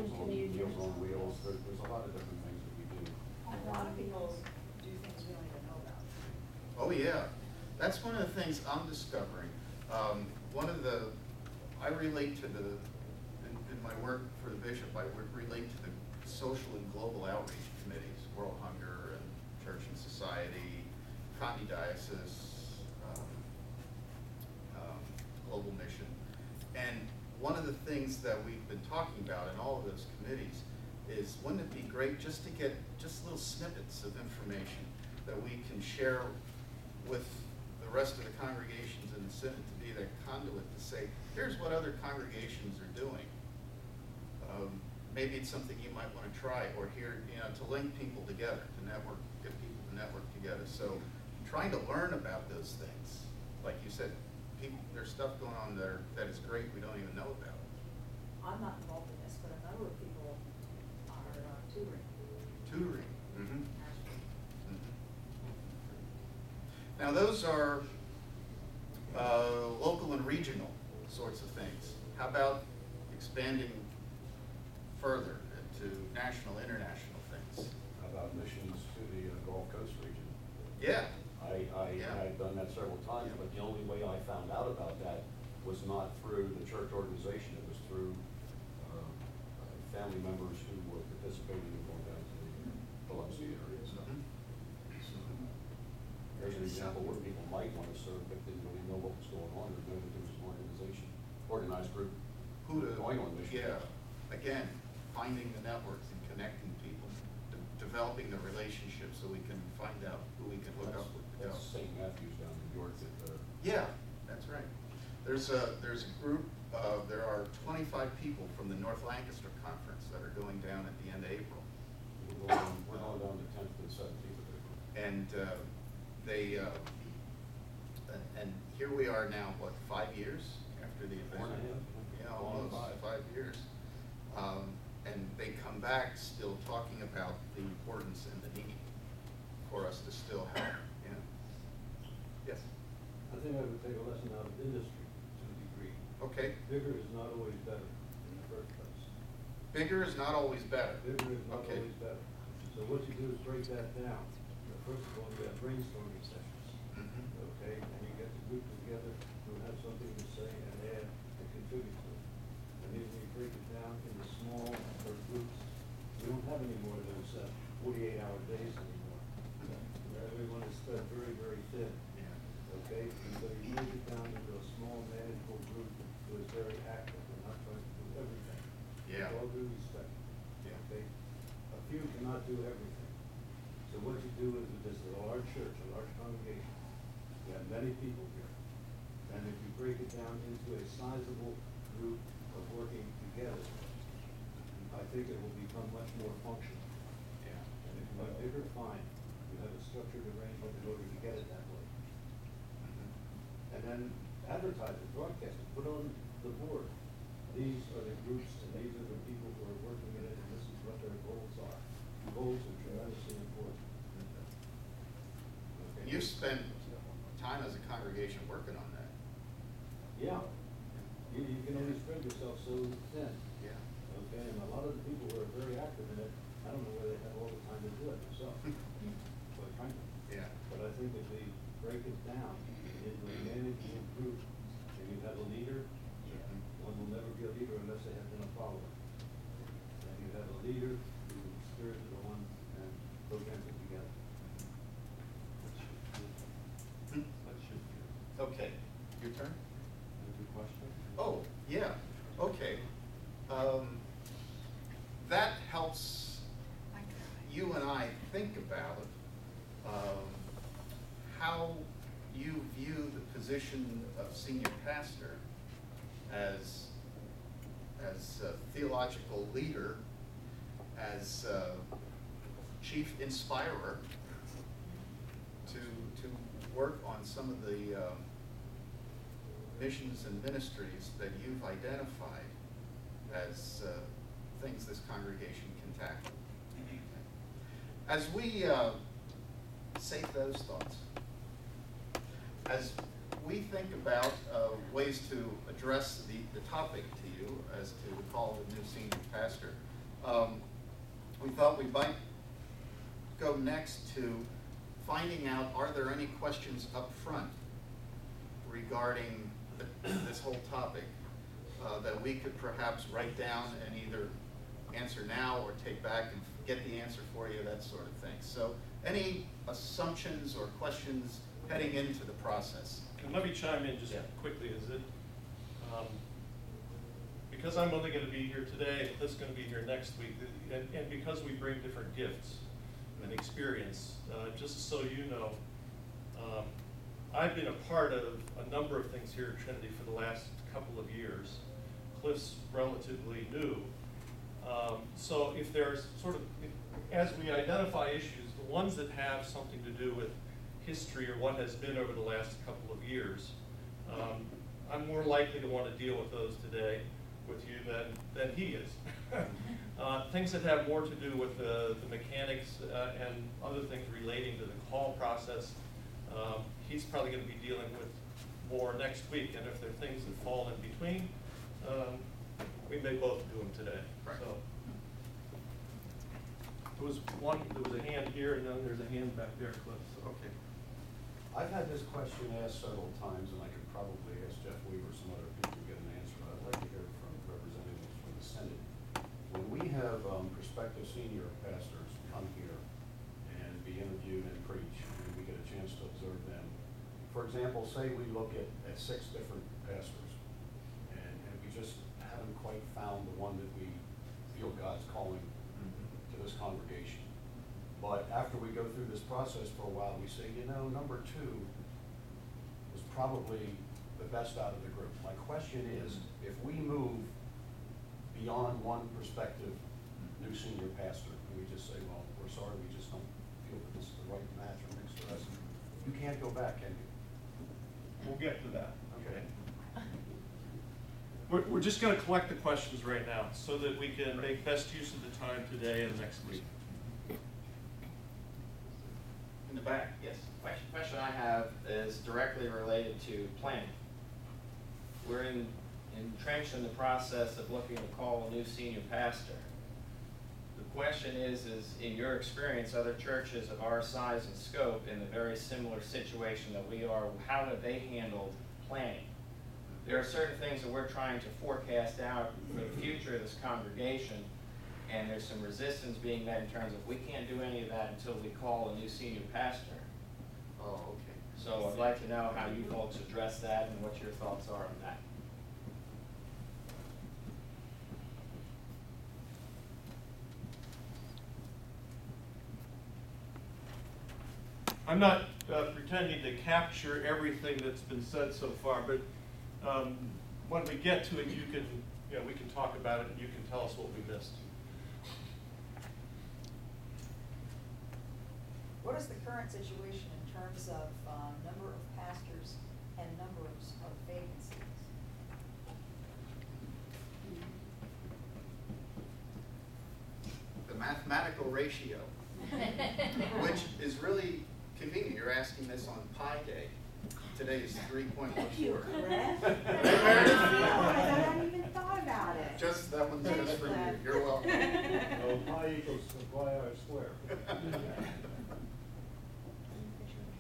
Meals on Wheels, there's a lot of different things that we do. A lot of people do things we don't even know about. Oh, yeah. That's one of the things I'm discovering. I relate to in my work for the bishop, I relate to the social and global outreach committees, World Hunger and Church and Society, County Diocese, Global Mission. And one of the things that we've been talking about in all of those committees is, wouldn't it be great just to get just little snippets of information that we can share with the rest of the congregations in the synod, to be the conduit to say, here's what other congregations are doing. Maybe it's something you might want to try, or here, to link people together, to network, get people to network together. So trying to learn about those things, like you said, there's stuff going on there that is great we don't even know about. I'm not involved in this, but a number of people are tutoring. Tutoring. Mm-hmm. Mm-hmm. Now those are local and regional sorts of things. How about expanding further to national, international things? How about missions to the Gulf Coast region? Yeah. I've done that several times, but the only way I found out about that was not through the church organization. It was through family members who were participating in going down to the Biloxi area. So there's an example where people might want to serve, but didn't really know what was going on, or know that there was an organized group going on mission. Yeah. Again, finding the networks and connecting people, developing the relationships so we can find out who we can hook up with. That's St. Matthew's down in New York. Yeah, that's right. There's a group, there are 25 people from the North Lancaster Conference that are going down at the end of April. We're going down the 10th and 17th of April. And and here we are now, what, 5 years after the event? Yeah, almost 5 years. And they come back still talking about the importance and the need for us to still help. Yes? I think I would take a lesson out of industry to a degree. Okay. Bigger is not always better in the first place. Bigger is not always better. Bigger is not Okay. always better. So what you do is break that down. First of all, you have brainstorming sessions. Mm-hmm. Okay, and you get the group together who have something to say and add and contribute to it. And then we break it down into small groups. We don't have any more of those 48-hour days anymore. Where everyone is spread very, very thin. Yeah. Okay, and so you break it down into a small, manageable group who is very active and not trying to do everything. Yeah. With all due respect. Yeah. Okay, a few cannot do everything. So what you do is, this is a large church, a large congregation. You have many people here. And if you break it down into a sizable group of working together, I think it will become much more functional. Yeah. And if you want bigger, fine. You have a structured arrangement in order to get it that way. Mm-hmm. And then advertise it, broadcast it, put on the board. These are the groups and these are the people who are working in it, and this is what their goals are. Goals are tremendously important. Okay. You spent time as a congregation working on that. Yeah. You can only spread yourself so thin. Yeah. Okay, and a lot of the people who are very active in it, I don't know where they have all the time to do it myself, quite frankly. Yeah. But I think if we break it down into a manageable group, and you have a leader, one will never be a leader unless they have been a follower. And you have a leader who spirited on and programs it together. Okay, your turn? Good question. Oh, yeah, okay. That helps you and I think about how you view the position of senior pastor as a theological leader, as chief inspirer to work on some of the missions and ministries that you've identified as things this congregation can tackle. As we save those thoughts, as we think about ways to address the topic to you as to the call of the new senior pastor. We thought we might go next to finding out, are there any questions up front regarding this whole topic that we could perhaps write down and either answer now or take back and get the answer for you, that sort of thing. So any assumptions or questions heading into the process? And let me chime in just quickly. Because I'm only going to be here today and Cliff's going to be here next week, and because we bring different gifts and experience, just so you know, I've been a part of a number of things here at Trinity for the last couple of years. Cliff's relatively new. So if there's sort of, as we identify issues, the ones that have something to do with history or what has been over the last couple of years, I'm more likely to want to deal with those today with you than he is. Things that have more to do with the mechanics and other things relating to the call process, he's probably going to be dealing with more next week. And if there are things that fall in between, we may both do them today. Right. So there was a hand here, and then there's a hand back there, Cliff. So, okay. I've had this question asked several times, and I could probably ask Jeff Weaver, some other people to get an answer, but I'd like to hear from representatives from the Senate. When we have prospective senior pastors come here and be interviewed and preach, and we get a chance to observe them, for example, say we look at 6 different pastors, and we just haven't quite found the one that we feel God's calling to this congregation. But after we go through this process for a while, we say, you know, number 2 was probably the best out of the group. My question is, if we move beyond one prospective new senior pastor, and we just say, well, we're sorry, we just don't feel that this is the right match or mix for us, you can't go back, can you? We'll get to that. Okay. We're just going to collect the questions right now so that we can make best use of the time today and next week. In the back, yes. Question I have is directly related to planning. We're entrenched in the process of looking to call a new senior pastor. The question is in your experience, other churches of our size and scope in a very similar situation that we are, how have they handled planning? There are certain things that we're trying to forecast out for the future of this congregation, and there's some resistance being met in terms of we can't do any of that until we call a new senior pastor. Oh, okay. So I'd like to know how you folks address that and what your thoughts are on that. I'm not pretending to capture everything that's been said so far, but when we get to it, we can talk about it and you can tell us what we missed. What is the current situation in terms of number of pastors and numbers of vacancies? The mathematical ratio, which is really convenient. You're asking this on Pi Day. Today is 3.14. Thank you, Cliff. I hadn't even thought about it. Just that one's just for you. You're welcome. So pi equals pi r squared.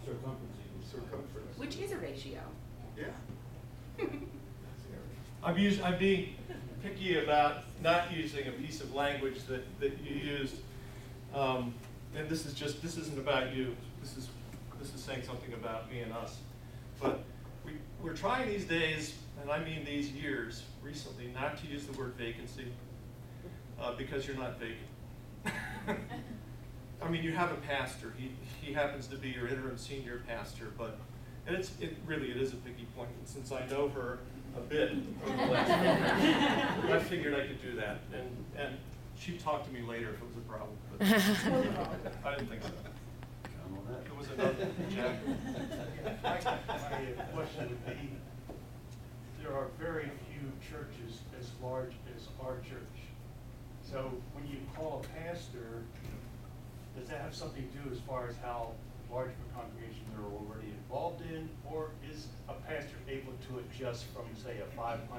Circumference equals Circumference. Which is a ratio. Yeah. I'm being picky about not using a piece of language that you used, and this isn't about you. This is saying something about me and us. But we're trying these days, and I mean these years recently, not to use the word vacancy because you're not vacant. I mean, you have a pastor. He happens to be your interim senior pastor, but it really is a picky point. And since I know her a bit over the last few years, I figured I could do that. And she'd talk to me later if it was a problem. But I didn't think so. It was another. Jack? My question would be, there are very few churches as large as our church. So when you call a pastor, does that have something to do as far as how large of a congregation they're already involved in, or is a pastor able to adjust from, say, a 500